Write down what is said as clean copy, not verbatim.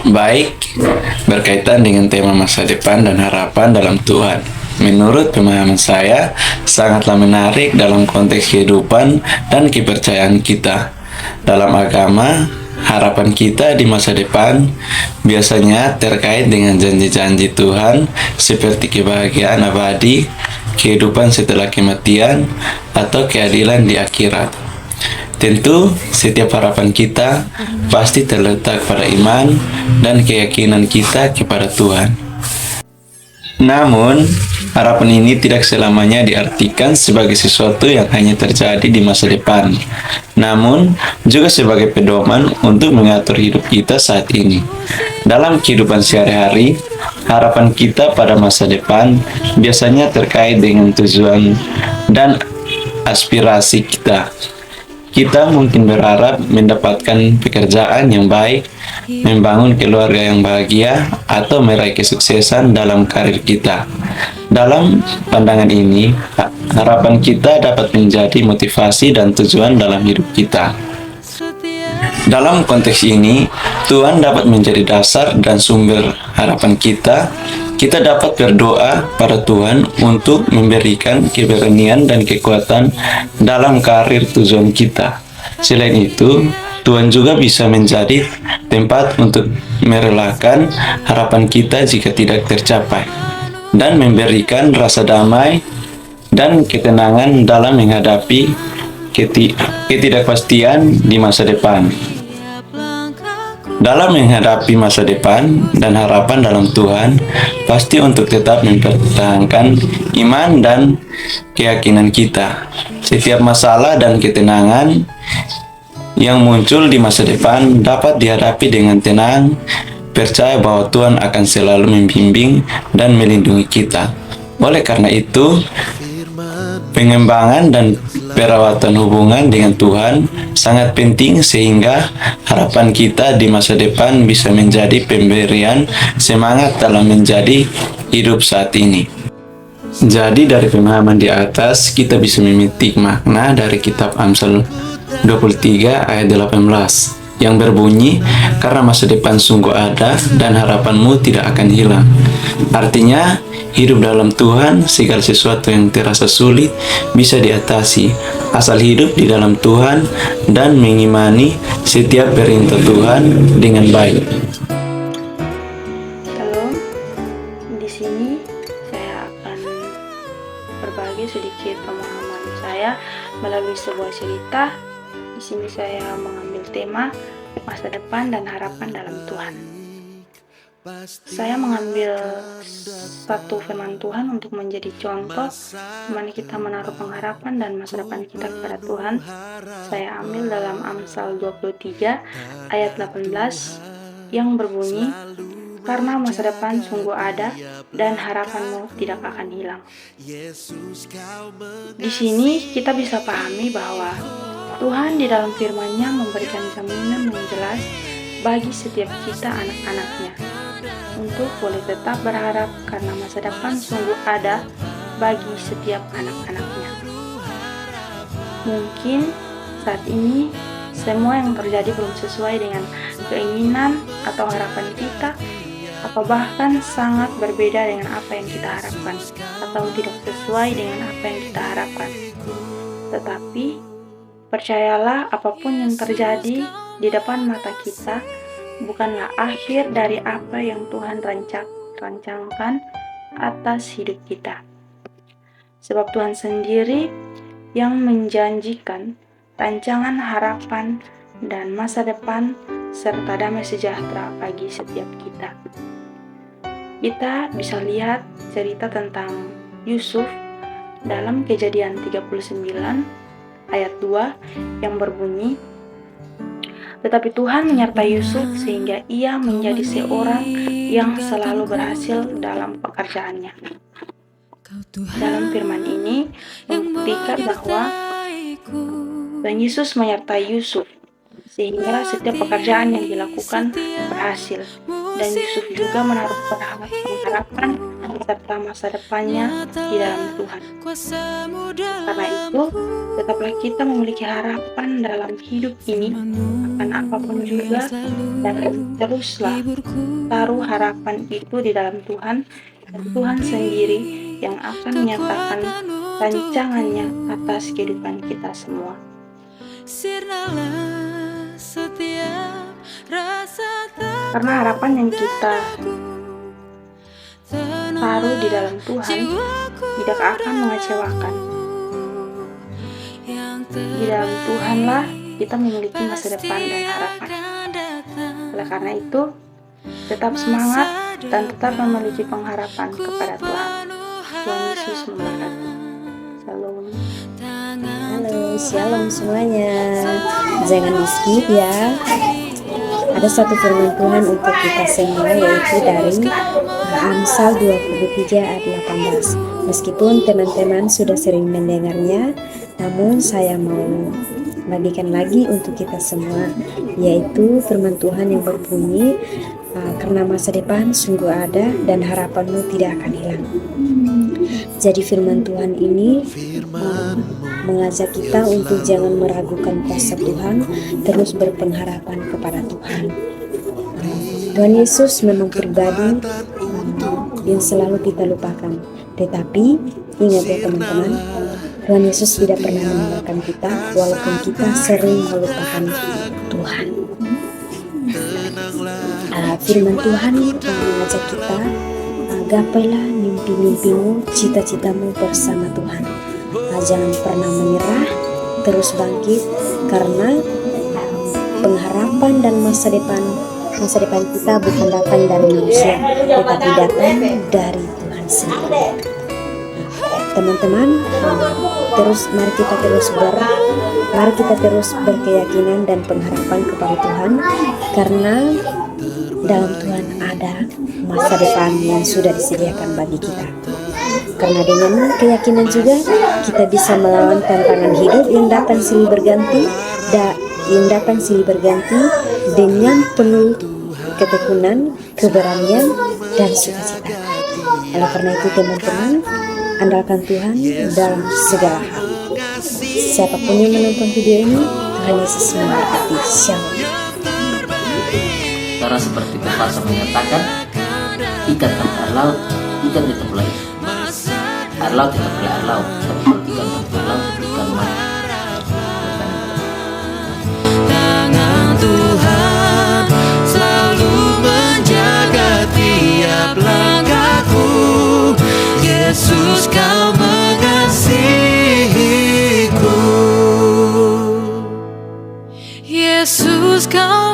Baik, berkaitan dengan tema masa depan dan harapan dalam Tuhan. Menurut pemahaman saya, sangatlah menarik dalam konteks kehidupan dan kepercayaan kita. Dalam agama, harapan kita di masa depan biasanya terkait dengan janji-janji Tuhan seperti kebahagiaan abadi, kehidupan setelah kematian, atau keadilan di akhirat. Tentu, setiap harapan kita pasti terletak pada iman dan keyakinan kita kepada Tuhan. Namun, harapan ini tidak selamanya diartikan sebagai sesuatu yang hanya terjadi di masa depan, namun juga sebagai pedoman untuk mengatur hidup kita saat ini. Dalam kehidupan sehari-hari, harapan kita pada masa depan biasanya terkait dengan tujuan dan aspirasi kita. Kita mungkin berharap mendapatkan pekerjaan yang baik, membangun keluarga yang bahagia, atau meraih kesuksesan dalam karir kita. Dalam pandangan ini, harapan kita dapat menjadi motivasi dan tujuan dalam hidup kita. Dalam konteks ini, Tuhan dapat menjadi dasar dan sumber harapan kita. Kita dapat berdoa pada Tuhan untuk memberikan keberanian dan kekuatan dalam karir tujuan kita. Selain itu, Tuhan juga bisa menjadi tempat untuk merelakan harapan kita jika tidak tercapai, dan memberikan rasa damai dan ketenangan dalam menghadapi ketidakpastian di masa depan. Dalam menghadapi masa depan dan harapan dalam Tuhan, pasti untuk tetap mempertahankan iman dan keyakinan kita. Setiap masalah dan ketenangan yang muncul di masa depan dapat dihadapi dengan tenang, percaya bahwa Tuhan akan selalu membimbing dan melindungi kita. Oleh karena itu, pengembangan dan perawatan hubungan dengan Tuhan sangat penting sehingga harapan kita di masa depan bisa menjadi pemberian semangat dalam menjadi hidup saat ini. Jadi dari pemahaman di atas kita bisa memetik makna dari kitab Amsal 23 ayat 18 yang berbunyi, karena masa depan sungguh ada dan harapanmu tidak akan hilang. Artinya, hidup dalam Tuhan, segala sesuatu yang terasa sulit bisa diatasi, asal hidup di dalam Tuhan dan mengimani setiap perintah Tuhan dengan baik. Shalom, di sini saya akan berbagi sedikit pemahaman saya melalui sebuah cerita. Di sini saya mengambil tema masa depan dan harapan dalam Tuhan. Saya mengambil satu firman Tuhan untuk menjadi contoh di mana kita menaruh pengharapan dan masa depan kita kepada Tuhan. Saya ambil dalam Amsal 23 ayat 18 yang berbunyi, karena masa depan sungguh ada dan harapanmu tidak akan hilang. Di sini kita bisa pahami bahwa Tuhan di dalam firman-Nya memberikan jaminan yang jelas bagi setiap kita anak-anaknya untuk boleh tetap berharap karena masa depan sungguh ada bagi setiap anak-anaknya. Mungkin saat ini semua yang terjadi belum sesuai dengan keinginan atau harapan kita, atau bahkan sangat berbeda dengan apa yang kita harapkan, atau tidak sesuai dengan apa yang kita harapkan. Tetapi percayalah, apapun yang terjadi di depan mata kita bukanlah akhir dari apa yang Tuhan rancangkan atas hidup kita. Sebab Tuhan sendiri yang menjanjikan rancangan harapan dan masa depan serta damai sejahtera bagi setiap kita. Kita bisa lihat cerita tentang Yusuf dalam Kejadian 39 ayat 2 yang berbunyi, tetapi Tuhan menyertai Yusuf sehingga ia menjadi seorang yang selalu berhasil dalam pekerjaannya. Dalam firman ini membuktikan bahwa Tuhan Yesus menyertai Yusuf sehingga setiap pekerjaan yang dilakukan berhasil, dan Yusuf juga menaruh pengharapan serta masa depannya di dalam Tuhan. Karena itu, tetaplah kita memiliki harapan dalam hidup ini akan apapun juga, dan teruslah taruh harapan itu di dalam Tuhan, dan Tuhan sendiri yang akan menyatakan rancangannya atas kehidupan kita semua. Karena harapan yang kita taruh di dalam Tuhan tidak akan mengecewakan. Di dalam Tuhanlah kita memiliki masa depan dan harapan. Oleh karena itu, tetap semangat dan tetap memiliki pengharapan kepada Tuhan. Tuhan Yesus memberkati. Shalom. Halo, shalom semuanya. Jangan di-skip ya. Ada satu firman Tuhan untuk kita semua, yaitu dari Amsal 23 ayat 18. Meskipun teman-teman sudah sering mendengarnya, namun saya mau bagikan lagi untuk kita semua, yaitu firman Tuhan yang berbunyi, karena masa depan sungguh ada dan harapanmu tidak akan hilang. Jadi firman Tuhan ini mengajak kita untuk jangan meragukan kuasa Tuhan, terus berpengharapan kepada Tuhan. Tuhan Yesus memang pribadi yang selalu kita lupakan. Tetapi ingat ya teman-teman, Tuhan Yesus tidak pernah meninggalkan kita walaupun kita sering melupakan Tuhan. Firman Tuhan mengajak kita, gapailah mimpi-mimpimu, cita-citamu bersama Tuhan. Jangan pernah menyerah, terus bangkit, karena pengharapan dan masa depan kita bukan datang dari manusia, tetapi datang dari Tuhan sendiri. Teman-teman, mari kita terus berkeyakinan dan pengharapan kepada Tuhan, karena dalam Tuhan ada masa depan yang sudah disediakan bagi kita. Karena dengan keyakinan juga kita bisa melawan tantangan hidup yang datang silih berganti, dengan penuh ketekunan, keberanian, dan sukacita. Oleh karena itu teman-teman, andalkan Tuhan dalam segala hal. Siapapun yang menonton video ini, Tuhan Yesus memberkati. Shalom. Karena seperti pepatah menyatakan, ikan tanpa air laut, ikan tetap laut. Air laut tetap air laut, tapi kalau ikan tanpa laut, ikan mati. Tangan Tuhan selalu menjaga tiap langkahku. Yesus, kau mengasihiku. Yesus, kau